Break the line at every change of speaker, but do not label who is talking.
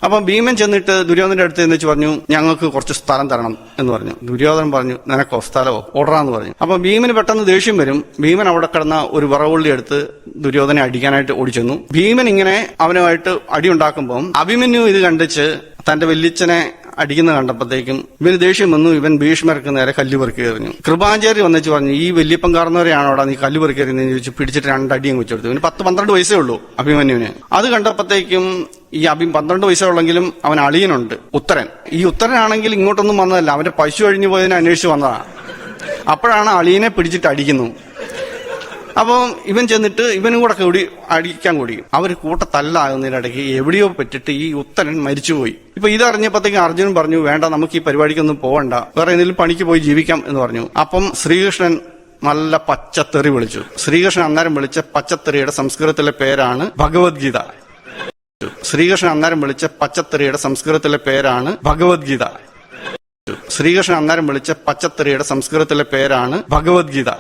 അപ്പൊ ഭീമൻ ചെന്നിട്ട് ദുര്യോധനന്റെ അടുത്ത് എന്ന് പറഞ്ഞു, ഞങ്ങൾക്ക് കുറച്ച് സ്ഥലം തരണം എന്ന് പറഞ്ഞു. ദുര്യോധനൻ പറഞ്ഞു, നിനക്കോ സ്ഥലമോ ഓടറാന്ന് പറഞ്ഞു. അപ്പൊ ഭീമന് പെട്ടെന്ന് ദേഷ്യം വരും. ഭീമൻ അവിടെ കിടന്ന ഒരു വിറവുള്ളി എടുത്ത് ദുര്യോധനെ അടിക്കാനായിട്ട് ഓടിച്ചെന്നു. ഭീമൻ ഇങ്ങനെ അവനുമായിട്ട് അടിയുണ്ടാക്കുമ്പോൾ അഭിമന്യു ഇത് കണ്ടിച്ച് തന്റെ വല്യച്ഛനെ അടിക്കുന്ന കണ്ടപ്പോഴത്തേക്കും ഇവന് ദേഷ്യം വന്നു. ഇവൻ ഭീഷ്മർക്ക് നേരെ കല്ല് പെറുക്കി എറിഞ്ഞു. കൃപാചാര്യ വന്നിച്ച് പറഞ്ഞു, ഈ വല്യപ്പൻ കാരണവരെയാണോടാ നീ കല്ല് പെറുക്കി എറിയുന്നതെന്ന് ചോദിച്ചു. പിടിച്ചിട്ട് 2 അടിയും വെച്ചെടുത്തു. ഇവന് 10-12 വയസ്സേ ഉള്ളൂ അഭിമന്യുവിന്. അത് കണ്ടപ്പോഴത്തേക്കും ഈ 12 വയസ്സേ ഉള്ളെങ്കിലും അവൻ അളിയനുണ്ട് ഉത്തരൻ. ഈ ഉത്തരനാണെങ്കിൽ ഇങ്ങോട്ടൊന്നും വന്നതല്ല, അവന്റെ പശു കഴിഞ്ഞു പോയതിനെ അന്വേഷിച്ച് വന്നതാണ്. അപ്പോഴാണ് അളിയനെ പിടിച്ചിട്ട് അടിക്കുന്നു. അപ്പോൾ ഇവൻ ചെന്നിട്ട് ഇവനും കൂടെ കൂടി അടിക്കാൻ കൂടി. അവർ കൂട്ടത്തല്ലാകുന്നതിനിടയ്ക്ക് എവിടെയോ പറ്റിട്ട് ഈ ഉത്തരൻ മരിച്ചുപോയി. ഇപ്പൊ ഇതറിഞ്ഞപ്പോഴത്തേക്കും അർജുനൻ പറഞ്ഞു, വേണ്ട, നമുക്ക് ഈ പരിപാടിക്കൊന്നും പോകണ്ട, വേറെ എന്തെങ്കിലും പണിക്ക് പോയി ജീവിക്കാം എന്ന് പറഞ്ഞു. അപ്പം ശ്രീകൃഷ്ണൻ നല്ല പച്ചത്തെറി വിളിച്ചു. ശ്രീകൃഷ്ണൻ അന്നേരം വിളിച്ച പച്ചത്തെറിയുടെ സംസ്കൃതത്തിലെ പേരാണ് ഭഗവത്ഗീത. ശ്രീകൃഷ്ണൻ അന്നേരം വിളിച്ച പച്ചത്തെറിയുടെ സംസ്കൃതത്തിലെ പേരാണ് ഭഗവത്ഗീത. ശ്രീകൃഷ്ണൻ അന്നേരം വിളിച്ച പച്ചത്തെറിയുടെ സംസ്കൃതത്തിലെ പേരാണ് ഭഗവത്ഗീത.